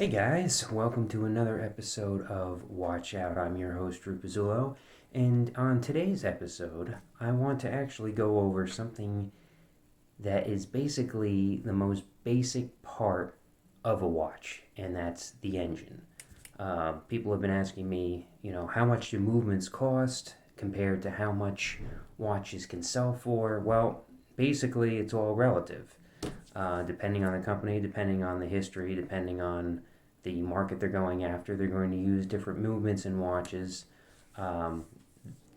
Hey guys, welcome to another episode of Watch Out. I'm your host, Drew Pizzulo, and on today's episode, I want to actually go over something that is basically the most basic part of a watch, and that's the engine. People have been asking me, how much do movements cost compared to how much watches can sell for? Well, basically, it's all relative. Depending on the company, depending on the history, depending on the market they're going after, they're going to use different movements in watches, um,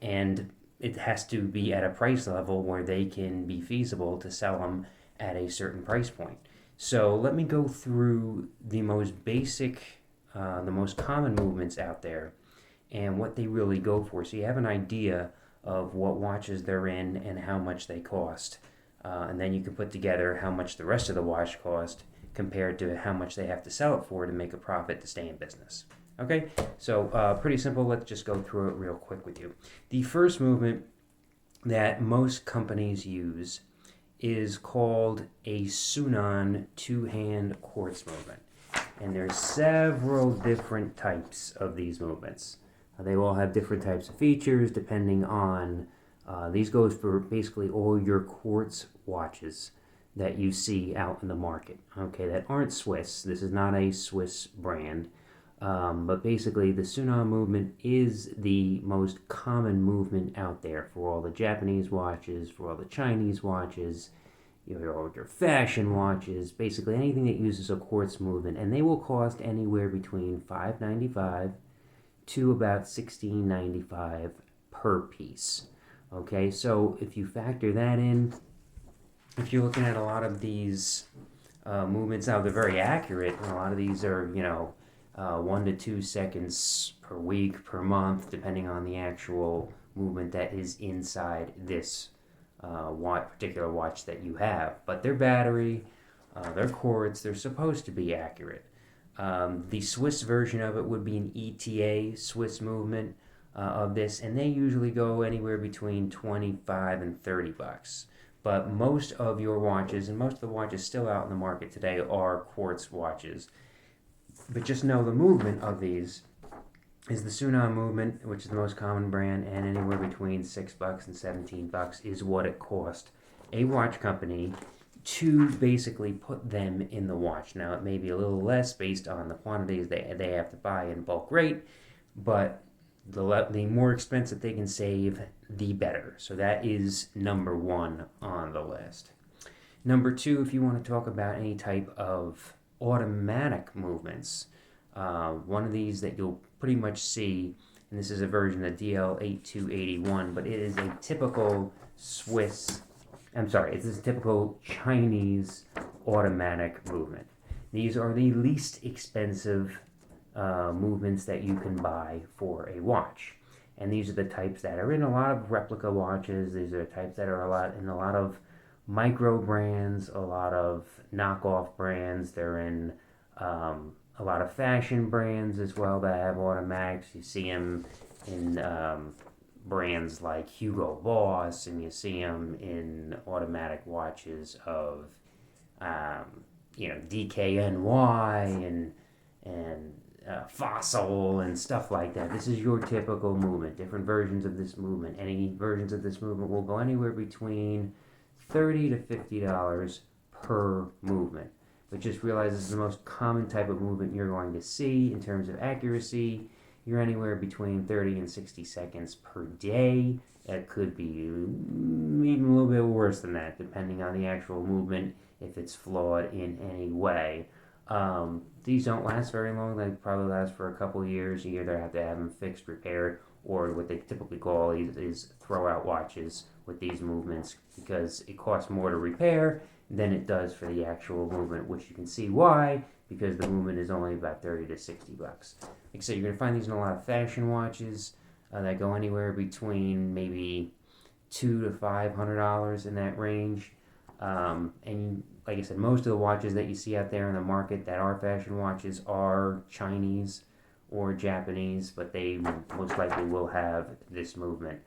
and it has to be at a price level where they can be feasible to sell them at a certain price point. So let me go through the most basic, the most common movements out there and what they really go for, so you have an idea of what watches they're in and how much they cost. And then you can put together how much the rest of the watch cost compared to how much they have to sell it for to make a profit to stay in business. Okay, so pretty simple. Let's just go through it real quick with you. The first movement that most companies use is called a Sunan two-hand quartz movement. And there's several different types of these movements. They all have different types of features depending on these goes for basically all your quartz watches that you see out in the market, okay, that aren't Swiss. This is not a Swiss brand, but basically the Sunan movement is the most common movement out there for all the Japanese watches, for all the Chinese watches, your fashion watches, basically anything that uses a quartz movement, and they will cost anywhere between $5.95 to about $16.95 per piece. Okay, so if you factor that in, if you're looking at a lot of these movements now, they're very accurate. A lot of these are, 1 to 2 seconds per week, per month, depending on the actual movement that is inside this particular watch that you have. But their battery, their quartz, they're supposed to be accurate. The Swiss version of it would be an ETA Swiss movement of this, and they usually go anywhere between 25 and 30 bucks. But most of your watches, and most of the watches still out in the market today, are quartz watches. But just know the movement of these is the Sunan movement, which is the most common brand, and anywhere between 6 bucks and 17 bucks is what it cost a watch company to basically put them in the watch. Now, it may be a little less based on the quantities they have to buy in bulk rate, but the more expensive they can save, the better. So that is number one on the list. Number two, if you want to talk about any type of automatic movements, one of these that you'll pretty much see, and this is a version of the DL8281, but it is a typical it's a typical Chinese automatic movement. These are the least expensive movements that you can buy for a watch. And these are the types that are in a lot of replica watches. These are the types that are in a lot of micro brands, a lot of knockoff brands. They're in a lot of fashion brands as well that have automatics. You see them in brands like Hugo Boss, and you see them in automatic watches of DKNY and Fossil and stuff like that. This is your typical movement. Different versions of this movement. Any versions of this movement will go anywhere between $30 to $50 per movement. But just realize this is the most common type of movement you're going to see in terms of accuracy. You're anywhere between 30 and 60 seconds per day. It could be even a little bit worse than that, depending on the actual movement, if it's flawed in any way. These don't last very long. They probably last for a couple of years. You either have to have them fixed, repaired, or what they typically call is throw out watches with these movements, because it costs more to repair than it does for the actual movement, which you can see why, because the movement is only about 30 to 60 bucks. Like I said, you're going to find these in a lot of fashion watches that go anywhere between maybe $200 to $500 in that range. And like I said, most of the watches that you see out there in the market that are fashion watches are Chinese or Japanese, but they most likely will have this movement,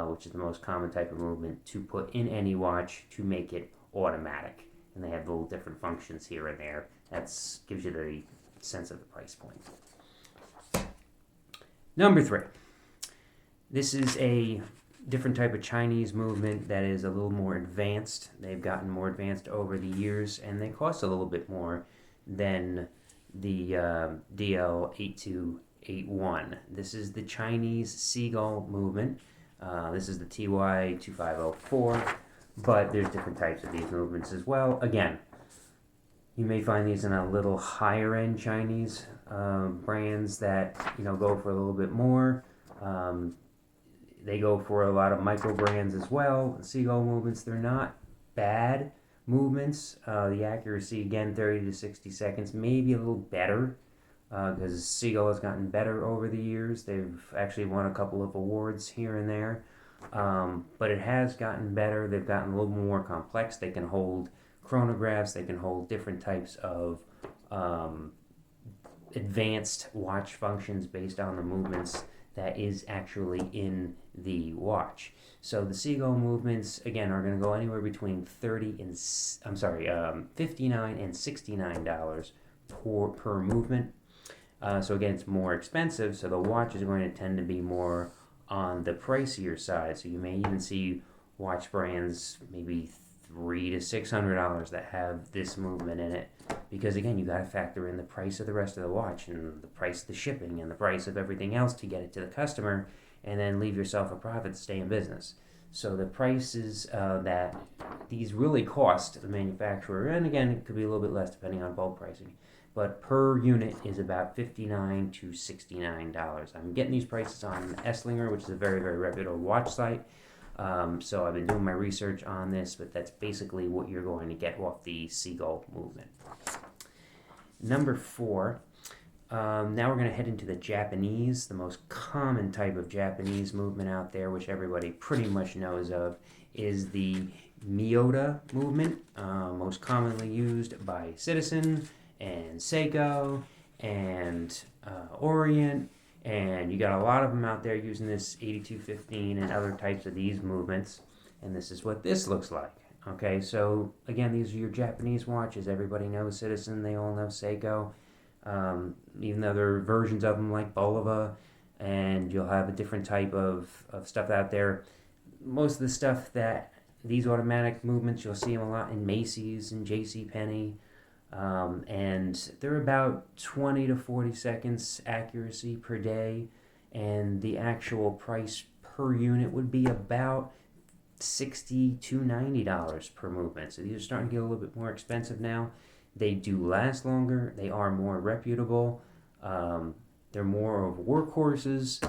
which is the most common type of movement to put in any watch to make it automatic. And they have little different functions here and there. That gives you sense of the price point. Number 3. This is a different type of Chinese movement that is a little more advanced. They've gotten more advanced over the years, and they cost a little bit more than the DL8281. This is the Chinese Seagull movement. This is the TY2504, but there's different types of these movements as well. Again, you may find these in a little higher end Chinese brands that go for a little bit more. They go for a lot of micro brands as well. Seagull movements, they're not bad movements. The accuracy, again, 30 to 60 seconds, maybe a little better because Seagull has gotten better over the years. They've actually won a couple of awards here and there, but it has gotten better. They've gotten a little more complex. They can hold chronographs. They can hold different types of advanced watch functions based on the movements that is actually in the watch. So the Seagull movements, again, are going to go anywhere between $59 and $69 per movement. So again, it's more expensive, so the watch is going to tend to be more on the pricier side. So you may even see watch brands maybe $300 to $600 that have this movement in it, because again, you got to factor in the price of the rest of the watch and the price of the shipping and the price of everything else to get it to the customer, and then leave yourself a profit to stay in business. So the prices that these really cost the manufacturer, and again, it could be a little bit less depending on bulk pricing, but per unit is about $59 to $69. I'm getting these prices on Esslinger, which is a very, very reputable watch site. So I've been doing my research on this, but that's basically what you're going to get off the Seagull movement. Number 4, now we're going to head into the Japanese, the most common type of Japanese movement out there, which everybody pretty much knows of, is the Miota movement, most commonly used by Citizen and Seiko and Orient. And you got a lot of them out there using this 8215 and other types of these movements. And this is what this looks like. Okay, so again, these are your Japanese watches. Everybody knows Citizen. They all know Seiko. Even though there are versions of them like Bulova, and you'll have a different type of stuff out there. Most of the stuff that these automatic movements, you'll see them a lot in Macy's and JCPenney. And they're about 20 to 40 seconds accuracy per day, and the actual price per unit would be about $60 to $90 per movement. So these are starting to get a little bit more expensive now. They do last longer. They are more reputable. They're more of workhorses.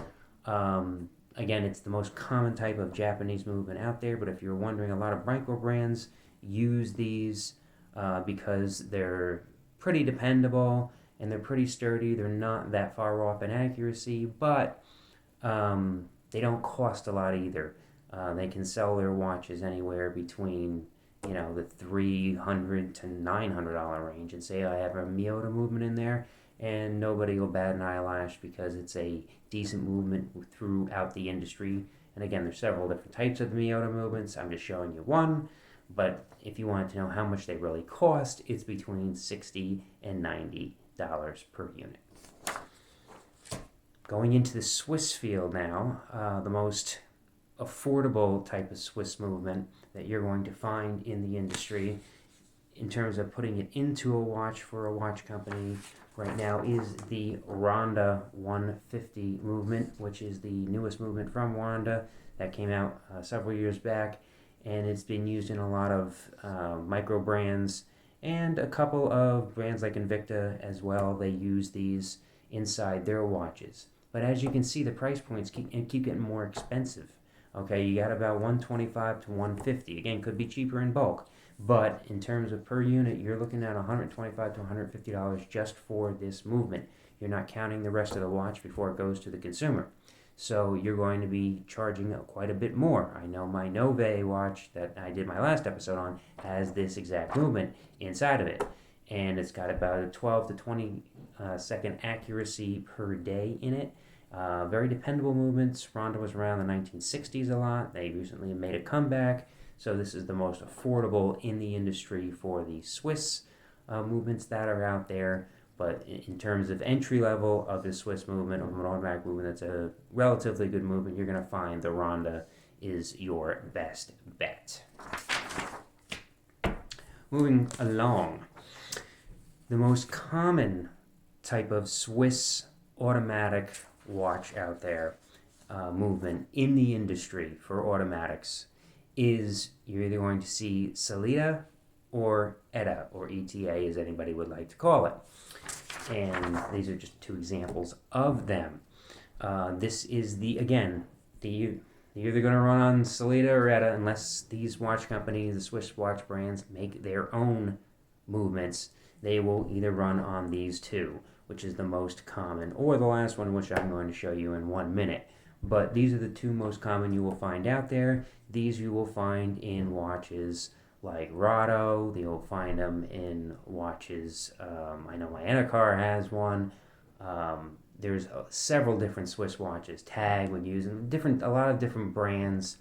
Again, it's the most common type of Japanese movement out there, but if you're wondering, a lot of micro brands use these because they're pretty dependable and they're pretty sturdy. They're not that far off in accuracy, but they don't cost a lot either. They can sell their watches anywhere between the $300 to $900 range, and say I have a Miota movement in there, and nobody will bat an eyelash because it's a decent movement throughout the industry. And again, there's several different types of the Miota movements. I'm just showing you one. But if you wanted to know how much they really cost, it's between $60 and $90 per unit. Going into the Swiss field now, the most affordable type of Swiss movement that you're going to find in the industry in terms of putting it into a watch for a watch company right now is the Ronda 150 movement, which is the newest movement from Ronda that came out several years back. And it's been used in a lot of micro brands and a couple of brands like Invicta as well. They use these inside their watches. But as you can see, the price points keep getting more expensive. Okay, you got about $125 to $150. Again, could be cheaper in bulk. But in terms of per unit, you're looking at $125 to $150 just for this movement. You're not counting the rest of the watch before it goes to the consumer. So you're going to be charging quite a bit more. I know my Nove watch that I did my last episode on has this exact movement inside of it. And it's got about a 12 to 20 second accuracy per day in it. Very dependable movements. Ronda was around the 1960s a lot. They recently made a comeback. So this is the most affordable in the industry for the Swiss movements that are out there. But in terms of entry level of the Swiss movement, or an automatic movement that's a relatively good movement, you're going to find the Ronda is your best bet. Moving along, the most common type of Swiss automatic watch out there, movement in the industry for automatics, is you're either going to see Celita or ETA, or ETA as anybody would like to call it. And these are just two examples of them. This is you're either going to run on Celita or ETA unless these watch companies, the Swiss watch brands, make their own movements. They will either run on these two, which is the most common, or the last one, which I'm going to show you in 1 minute. But these are the two most common you will find out there. These you will find in watches like Rado. You'll find them in watches. I know my Anacar has one. There's several different Swiss watches. Tag would use them. A lot of different brands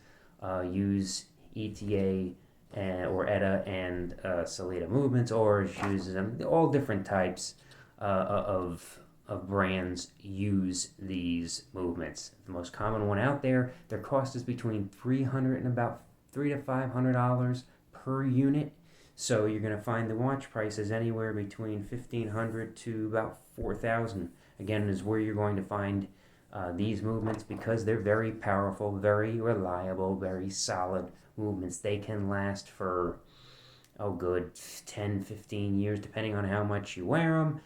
use ETA or ETA and Celita movements, or uses them. All different types of brands use these movements. The most common one out there, their cost is between $300 and about $300 to $500 per unit. So you're going to find the watch prices anywhere between $1,500 to about $4,000. Again, is where you're going to find these movements, because they're very powerful, very reliable, very solid movements. They can last for 10, 15 years, depending on how much you wear them.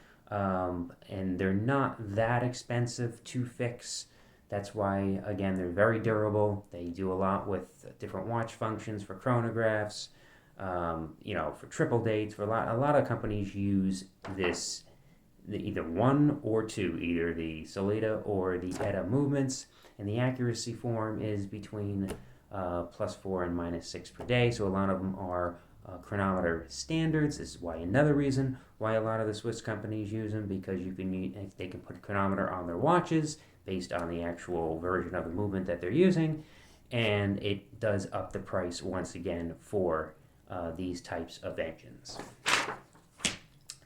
And they're not that expensive to fix. That's why, again, they're very durable. They do a lot with different watch functions for chronographs, for triple dates. For a lot of companies use this, either one or two, either the Celita or the ETA movements, and the accuracy form is between +4 and -6 per day. So a lot of them are chronometer standards. This is why another reason why a lot of the Swiss companies use them, because they can put chronometer on their watches based on the actual version of the movement that they're using, and it does up the price once again for these types of engines.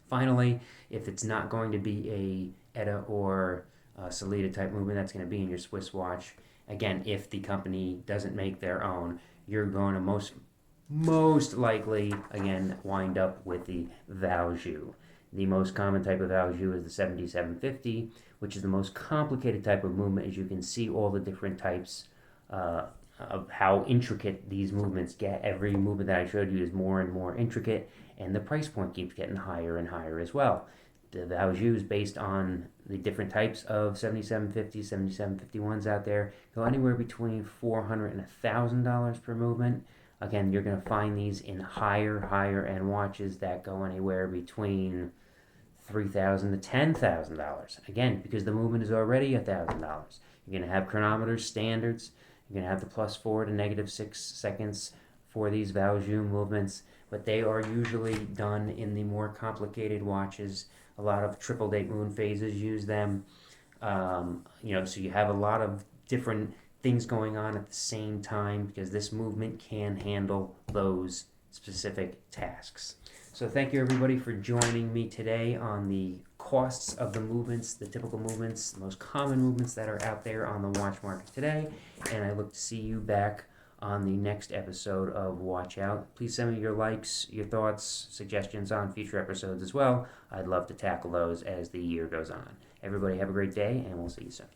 Finally, if it's not going to be a ETA or Celita type movement that's going to be in your Swiss watch, again, if the company doesn't make their own, you're going to most likely, again, wind up with the Valjoux. The most common type of Valjoux is the 7750, which is the most complicated type of movement. As you can see, all the different types of how intricate these movements get. Every movement that I showed you is more and more intricate, and the price point keeps getting higher and higher as well. The Valjoux is based on the different types of 7750s, 7751s out there, go anywhere between $400 and $1,000 per movement. Again, you're going to find these in higher end watches that go anywhere between $3,000 to $10,000. Again, because the movement is already $1,000. You're going to have chronometer standards. You're going to have the +4 to -6 seconds for these Valjoux movements, but they are usually done in the more complicated watches. A lot of triple date moon phases use them. So you have a lot of different things going on at the same time, because this movement can handle those specific tasks. So thank you everybody for joining me today on the costs of the movements, the typical movements, the most common movements that are out there on the watch market today. And I look to see you back on the next episode of Watch Out. Please send me your likes, your thoughts, suggestions on future episodes as well. I'd love to tackle those as the year goes on. Everybody have a great day, and we'll see you soon.